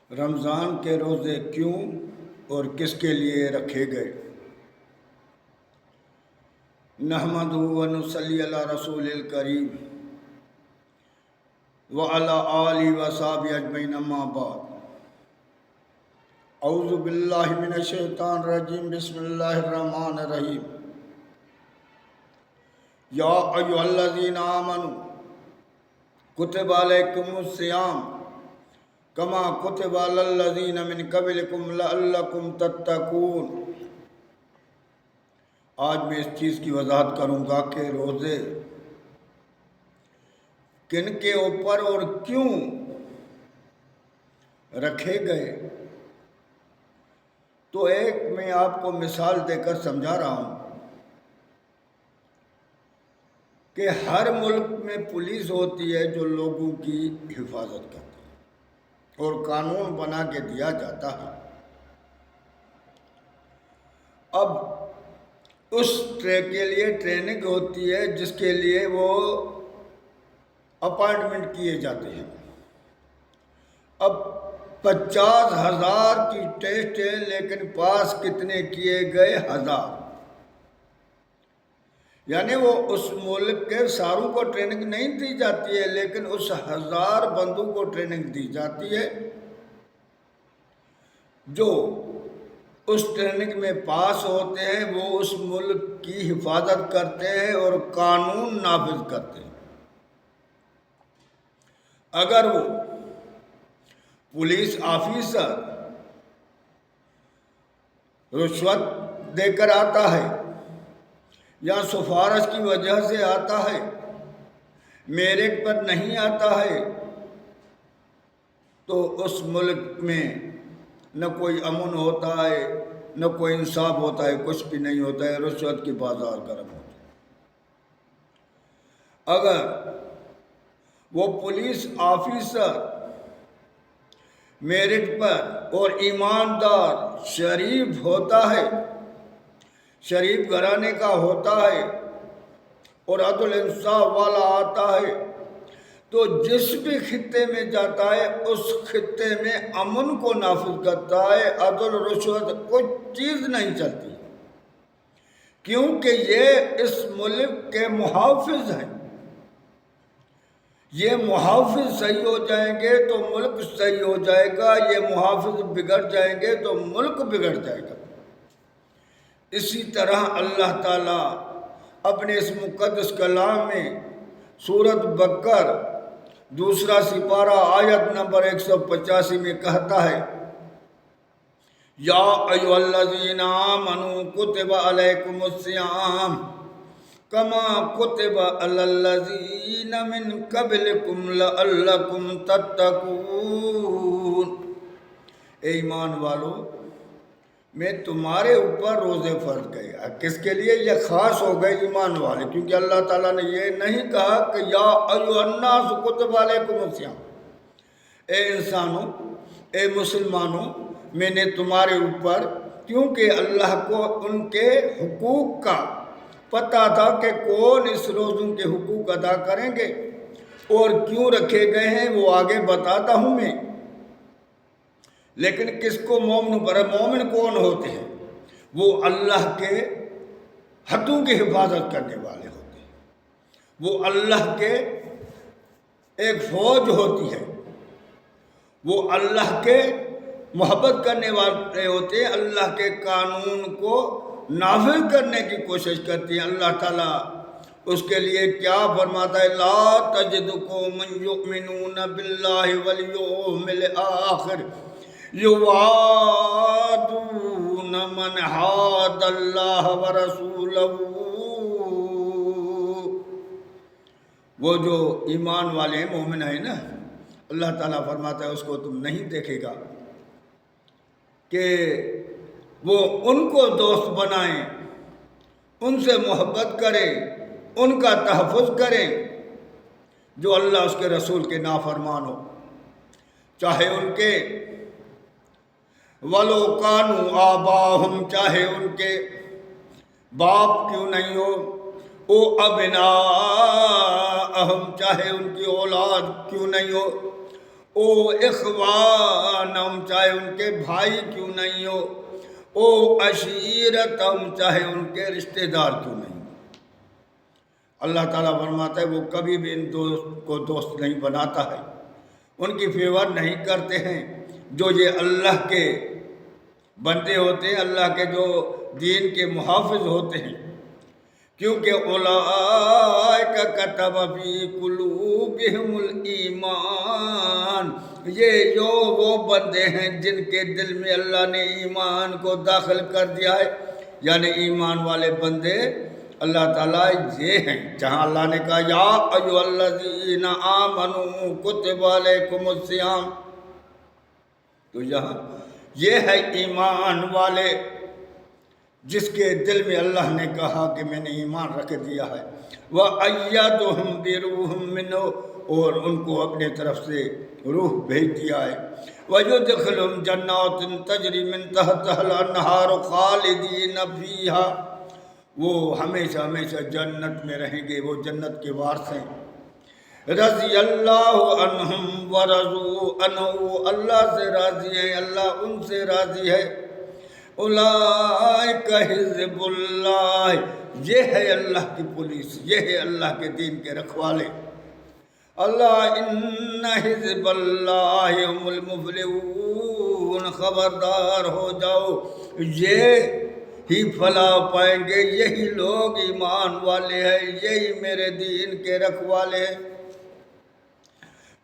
رمضان کے روزے کیوں اور کس کے لیے رکھے گئے؟ نحمدہ و نصلی علی رسول الکریم وعلی آلہ و صحبہ اجمعین، اما بعد۔ اعوذ باللہ من الشیطان الرجیم، بسم اللہ الرحمن الرحیم۔ یا ایھا الذین آمنوا کتب علیکم الصیام کما کتب علی الذین من قبلکم لعلکم تتقون۔ آج میں اس چیز کی وضاحت کروں گا کہ روزے کن کے اوپر اور کیوں رکھے گئے۔ تو ایک میں آپ کو مثال دے کر سمجھا رہا ہوں کہ ہر ملک میں پولیس ہوتی ہے جو لوگوں کی حفاظت کرتی ہے اور قانون بنا کے دیا جاتا ہے۔ اب اس کے لیے ٹریننگ ہوتی ہے جس کے لیے وہ اپائنٹمنٹ کیے جاتے ہیں۔ اب 50,000 کی ٹیسٹ ہے لیکن پاس کتنے کیے گئے؟ 1000۔ یعنی وہ اس ملک کے ساروں کو ٹریننگ نہیں دی جاتی ہے لیکن اس 1000 بندوں کو ٹریننگ دی جاتی ہے جو اس ٹریننگ میں پاس ہوتے ہیں، وہ اس ملک کی حفاظت کرتے ہیں اور قانون نافذ کرتے ہیں۔ اگر وہ پولیس آفیسر رشوت دے کر آتا ہے یا سفارش کی وجہ سے آتا ہے، میرٹ پر نہیں آتا ہے، تو اس ملک میں نہ کوئی امن ہوتا ہے، نہ کوئی انصاف ہوتا ہے، کچھ بھی نہیں ہوتا ہے، رشوت کی بازار گرم ہوتی ہے۔ اگر وہ پولیس آفیسر میرٹ پر اور ایماندار شریف ہوتا ہے، شریف گھرانے کا ہوتا ہے اور عدل انصاف والا آتا ہے، تو جس بھی خطے میں جاتا ہے اس خطے میں امن کو نافذ کرتا ہے، عدل رشوت کوئی چیز نہیں چلتی، کیونکہ یہ اس ملک کے محافظ ہیں۔ یہ محافظ صحیح ہو جائیں گے تو ملک صحیح ہو جائے گا، یہ محافظ بگڑ جائیں گے تو ملک بگڑ جائے گا۔ اسی طرح اللہ تعالیٰ اپنے اس مقدس کلام میں سورۃ بقرہ دوسرا سپارہ آیت نمبر 185 میں کہتا ہے، یا ایھا الذین آمنوا کتب علیکم الصیام کما کتب علی الذین من قبلکم لعلکم تتقون۔ اے ایمان والو، میں تمہارے اوپر روزے فرض کیا۔ کس کے لیے؟ یہ خاص ہو گئے ایمان والے، کیونکہ اللہ تعالیٰ نے یہ نہیں کہا کہ یا ایھا الناس کتب علیکم الصیام، اے انسانوں، اے مسلمانوں، میں نے تمہارے اوپر، کیونکہ اللہ کو ان کے حقوق کا پتہ تھا کہ کون اس روزوں کے حقوق ادا کریں گے اور کیوں رکھے گئے ہیں، وہ آگے بتاتا ہوں میں۔ لیکن کس کو؟ مومن پر۔ مومن کون ہوتے ہیں؟ وہ اللہ کے حدوں کی حفاظت کرنے والے ہوتے ہیں، وہ اللہ کے ایک فوج ہوتی ہے، وہ اللہ کے محبت کرنے والے ہوتے ہیں، اللہ کے قانون کو نافذ کرنے کی کوشش کرتی ہیں۔ اللہ تعالیٰ اس کے لیے کیا فرماتا ہے؟ لا تجد قوما یؤمنون باللہ والیوم الآخر یوادون من حاد اللہ ورسولہ۔ وہ جو ایمان والے ہیں، مومن ہیں نا، اللہ تعالیٰ فرماتا ہے اس کو تم نہیں دیکھے گا کہ وہ ان کو دوست بنائیں، ان سے محبت کریں، ان کا تحفظ کریں جو اللہ اس کے رسول کے نافرمان ہو، چاہے ان کے وَلَوْ كَانُوا آبَاءَهُمْ، چاہے ان کے باپ کیوں نہیں ہو، او ابناءہم، چاہے ان کی اولاد کیوں نہیں ہو، او اخوانہم، ابناہم چاہے ان کے بھائی کیوں نہیں ہو، او عشیرتہم چاہے ان کے رشتہ دار کیوں نہیں ہو۔ اللہ تعالیٰ فرماتا ہے وہ کبھی بھی ان دوست کو دوست نہیں بناتا ہے، ان کی فیور نہیں کرتے ہیں۔ جو یہ اللہ کے بندے ہوتے ہیں، اللہ کے جو دین کے محافظ ہوتے ہیں، کیونکہ اولئک کتب فی قلوبہم الایمان، یہ جو وہ بندے ہیں جن کے دل میں اللہ نے ایمان کو داخل کر دیا ہے، یعنی ایمان والے بندے اللہ تعالیٰ یہ ہیں۔ جہاں اللہ نے کہا یا ایھا الذین آمنوا کتب علیکم الصیام، تو یہاں یہ ہے ایمان والے جس کے دل میں اللہ نے کہا کہ میں نے ایمان رکھ دیا ہے۔ وَأَيَّدُهُمْ بِرُوحٍ مِّنْهُ، اور ان کو اپنے طرف سے روح بھیج دیا ہے۔ وَيُدْخِلُهُمْ جَنَّاتٍ تَجْرِي مِن تَحْتِهَا الْأَنْهَارُ خَالِدِينَ فِيهَا، وہ ہمیشہ ہمیشہ جنت میں رہیں گے، وہ جنت کے وارث ہیں۔ رضی اللہ عنہم ورضوا عنہ، اللہ سے راضی ہیں، اللہ ان سے راضی ہے۔ اولئک حزب اللہ، یہ ہے اللہ کی پولیس، یہ ہے اللہ کے دین کے رکھوالے۔ اللہ ان حزب اللہ هم المفلحون، خبردار ہو جاؤ، یہ ہی فلاح پائیں گے، یہی لوگ ایمان والے ہیں، یہی میرے دین کے رکھوالے ہیں۔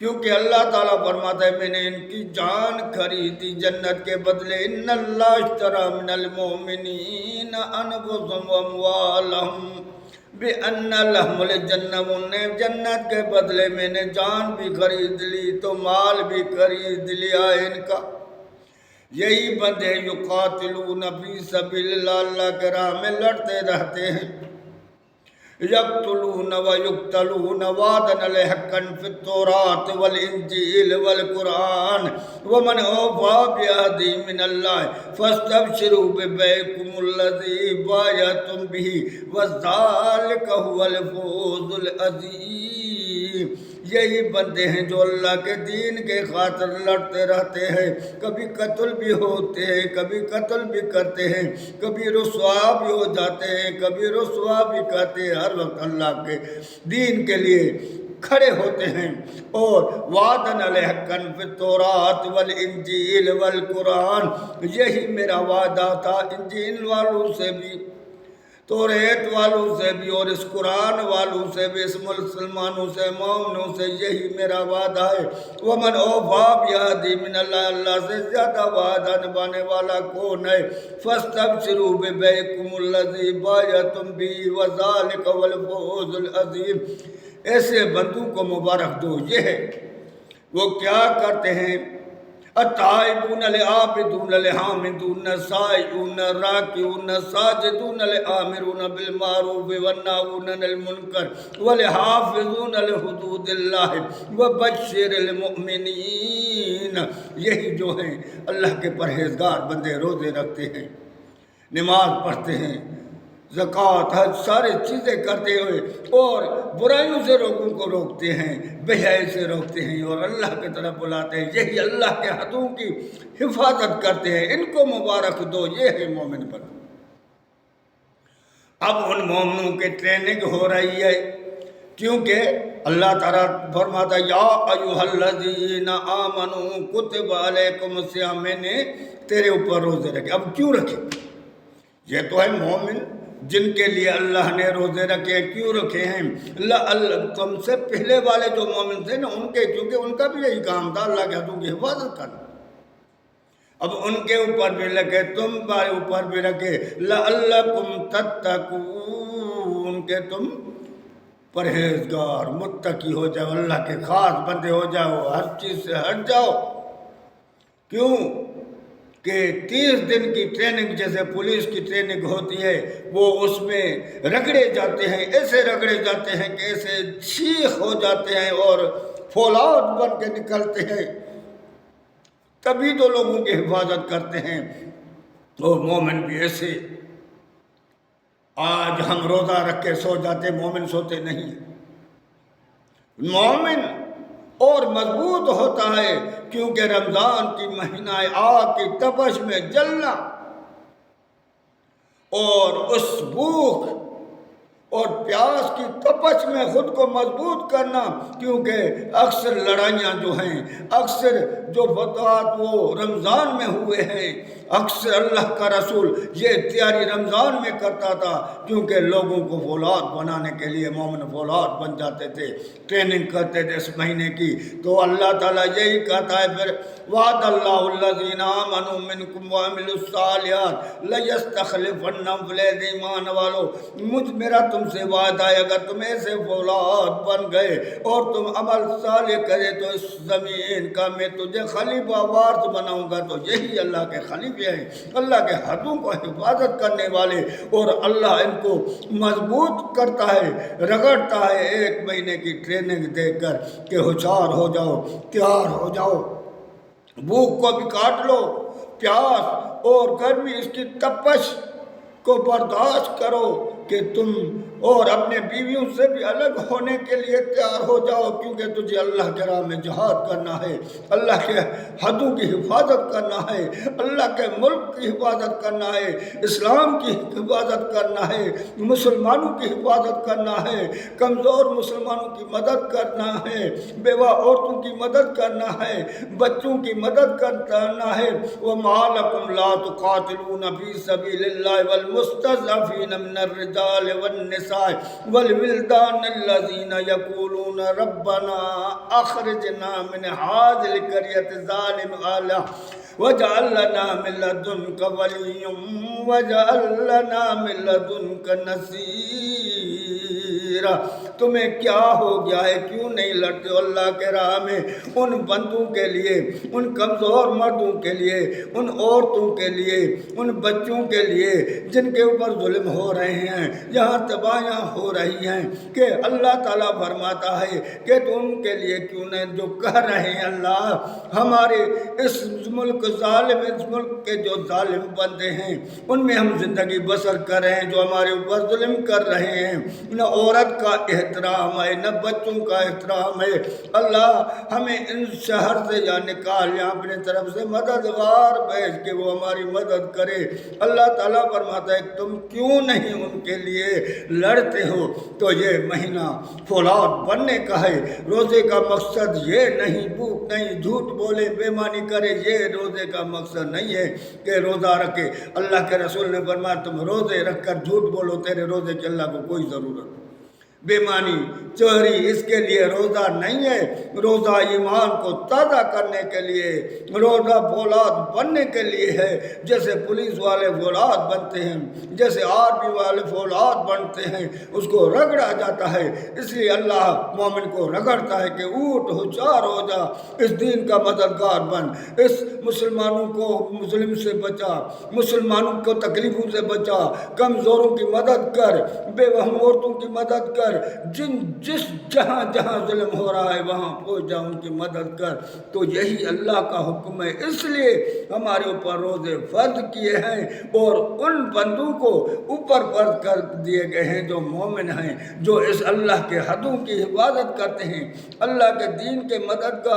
کیونکہ اللہ تعالیٰ فرماتا ہے میں نے ان کی جان خریدی جنت کے بدلے۔ ان اللہ اشتری من المؤمنین انفسهم واموالهم بان لهم الجنہ، انہیں جنت کے بدلے میں نے جان بھی خرید لی تو مال بھی خرید لیا ان کا۔ یہی بندے یقاتلون فی سبیل اللہ، اللہ کے راہ میں لڑتے رہتے ہیں۔ یقتلون ویقتلون وعدا علیہ حقا فی التوراۃ والانجیل والقرآن ومن اوفی بعہدہ من اللہ فاستبشروا ببیعکم الذی بایعتم بہ وذلک ھو الفوز العظیم۔ یہی بندے ہیں جو اللہ کے دین کے خاطر لڑتے رہتے ہیں، کبھی قتل بھی ہوتے ہیں، کبھی قتل بھی کرتے ہیں، کبھی رسوا بھی ہو جاتے ہیں، کبھی رسوا بھی کرتے ہیں، ہر وقت اللہ کے دین کے لیے کھڑے ہوتے ہیں۔ اور وعدن علیہ حقا فی التوراۃ والانجیل والقرآن، یہی میرا وعدہ تھا انجیل والوں سے بھی، توریت والوں سے بھی، اور اس قرآن والوں سے بھی، اس مسلمانوں سے، مومنوں سے، یہی میرا وعدہ ہے۔ ومن اوفی بعہدہ من اللہ، اللہ سے زیادہ وعدہ نبھانے والا کون ہے؟ فاستبشروا ببیعکم الذی بایعتم بہ وذلک ھو الفوز العظیم۔ ایسے بندوں کو مبارک دو، یہ ہے وہ کیا کرتے ہیں؟ التائبون العابدون الحامدون السائحون الراکعون الساجدون الآمرون بالمعروف والناہون عن المنکر والحافظون لحدود اللہ وبشر المؤمنین۔ یہی جو ہیں اللہ کے پرہیزگار بندے، روزے رکھتے ہیں، نماز پڑھتے ہیں، زکوٰۃ، حج، سارے چیزیں کرتے ہوئے اور برائیوں سے لوگوں کو روکتے ہیں، بے حیائی سے روکتے ہیں اور اللہ کی طرف بلاتے ہیں، یہی اللہ کے حدوں کی حفاظت کرتے ہیں، ان کو مبارک دو، یہ ہے مومن بندے۔ اب ان مومنوں کی ٹریننگ ہو رہی ہے، کیونکہ اللہ تعالیٰ فرماتا یا ایھا الذین آمنوا کتب علیکم الصیام، میں نے تیرے اوپر روزے رکھے۔ اب کیوں رکھے؟ یہ تو ہے مومن جن کے لیے اللہ نے روزے رکھے۔ کیوں رکھے ہیں؟ تم سے پہلے والے جو مومن تھے نا، ان کے، کیونکہ ان کا بھی یہی کام تھا اللہ کے حدوں کی حفاظت کرنا، اب ان کے اوپر بھی رکھے، تمہارے اوپر بھی رکھے، لعلکم تتقون، کہ تم پرہیزگار متقی ہو جاؤ، اللہ کے خاص بندے ہو جاؤ، ہر چیز سے ہٹ جاؤ۔ کیوں کہ 30 دن کی ٹریننگ جیسے پولیس کی ٹریننگ ہوتی ہے، وہ اس میں رگڑے جاتے ہیں، ایسے رگڑے جاتے ہیں کہ ایسے شیخ ہو جاتے ہیں اور فولاد بن کے نکلتے ہیں، تبھی تو لوگوں کی حفاظت کرتے ہیں۔ تو مومن بھی ایسے، آج ہم روزہ رکھ کے سو جاتے، مومن سوتے نہیں۔ مومن اور مضبوط ہوتا ہے، کیونکہ رمضان کی مہینہ آگ کی تپش میں جلنا اور اس بھوک اور پیاس کی تپش میں خود کو مضبوط کرنا، کیونکہ اکثر لڑائیاں جو ہیں، اکثر جو فتوحات وہ رمضان میں ہوئے ہیں، اکثر اللہ کا رسول یہ تیاری رمضان میں کرتا تھا، کیونکہ لوگوں کو فولاد بنانے کے لیے مومن فولاد بن جاتے تھے، ٹریننگ کرتے تھے اس مہینے کی۔ تو اللہ تعالیٰ یہی کہتا ہے پھر وعد اللہ الذین آمنوا منکم وعملوا الصالحات لیستخلفنہم فی الارض، ایمان والو میرا تم سے وعدہ ہے، اگر تم ایسے فولاد بن گئے اور تم عمل صالح کرے تو اس زمین کا میں تجھے خلیفہ وارث بناؤں گا۔ تو یہی اللہ کے خلیفے ہیں، اللہ کے حدوں کو حفاظت کرنے والے، اور اللہ ان کو مضبوط کرتا ہے، رگڑتا ہے ایک مہینے کی ٹریننگ دے کر کہ ہوشیار ہو جاؤ، تیار ہو جاؤ، بھوک کو بھی کاٹ لو، پیاس اور گرمی اس کی تپش کو برداشت کرو کہ تم اور اپنے بیویوں سے بھی الگ ہونے کے لیے تیار ہو جاؤ، کیونکہ تجھے اللہ کے راہ میں جہاد کرنا ہے، اللہ کے حدوں کی حفاظت کرنا ہے، اللہ کے ملک کی حفاظت کرنا ہے، اسلام کی حفاظت کرنا ہے، مسلمانوں کی حفاظت کرنا ہے، کمزور مسلمانوں کی مدد کرنا ہے، بیوہ عورتوں کی مدد کرنا ہے، بچوں کی مدد کرنا ہے۔ وَمَا لَكُمْ لَا تُقَاتِلُونَ فِي سَبِيلِ اللَّهِ وَالْمُسْتَضْعَفِينَ مِنَ الرِّجَالِ وَالنِّسَاءِ وَالْوِلْدَانِ الَّذِينَ يَقُولُونَ رَبَّنَا أَخْرِجْنَا مِنْ هَٰذِهِ الْقَرْيَةِ الظَّالِمِ أَهْلُهَا وَاجْعَل لَّنَا مِن لَّدُنكَ وَلِيًّا وَاجْعَل لَّنَا مِن لَّدُنكَ نَصِيرًا۔ تمہیں کیا ہو گیا ہے، کیوں نہیں لڑتے ہو اللہ کے راہ میں ان بندوں کے لیے، ان کمزور مردوں کے لیے، ان عورتوں کے لیے، ان بچوں کے لیے جن کے اوپر ظلم ہو رہے ہیں، یہاں تباہیاں ہو رہی ہیں، کہ اللہ تعالیٰ فرماتا ہے کہ تو ان کے لیے کیوں نہیں جو کہہ رہے ہیں اللہ ہمارے اس ملک ظالم، اس ملک کے جو ظالم بندے ہیں ان میں ہم زندگی بسر کر رہے ہیں، جو ہمارے اوپر ظلم کر رہے ہیں، نہ عورت کا احترام ہے، نہ بچوں کا احترام ہے، اللہ ہمیں ان شہر سے یا نکال یا اپنے طرف سے مددگار بھیج کے وہ ہماری مدد کرے۔ اللہ تعالیٰ فرماتا ہے تم کیوں نہیں ان کے لیے لڑتے ہو؟ تو یہ مہینہ فولاد بننے کا ہے، روزے کا مقصد یہ نہیں، بھوک نہیں، جھوٹ بولے، بےمانی کرے، یہ روزے کا مقصد نہیں ہے کہ روزہ رکھے۔ اللہ کے رسول نے فرمایا تم روزے رکھ کر جھوٹ بولو، تیرے روزے کی اللہ کو کوئی ضرورت نہیں۔ بےمانی، چوری اس کے لیے روزہ نہیں ہے، روزہ ایمان کو تازہ کرنے کے لیے، روزہ فولاد بننے کے لیے ہے، جیسے پولیس والے فولاد بنتے ہیں، جیسے آرمی والے فولاد بنتے ہیں، اس کو رگڑا جاتا ہے۔ اس لیے اللہ مومن کو رگڑتا ہے کہ اٹھ، ہوشیار ہو جا، اس دین کا مددگار بن، اس مسلمانوں کو مظلم سے بچا، مسلمانوں کو تکلیفوں سے بچا، کمزوروں کی مدد کر، بیوہ عورتوں کی مدد کر، جس جہاں جہاں ظلم ہو رہا ہے وہاں پہنچ جا، ان کی مدد کر۔ تو یہی اللہ کا حکم ہے، اس لیے ہمارے اوپر روزے فرض کیے ہیں، اور ان بندوں کو اوپر فرض کر دیے گئے ہیں جو مومن ہیں، جو اس اللہ کے حدوں کی حفاظت کرتے ہیں، اللہ کے دین کے مددگار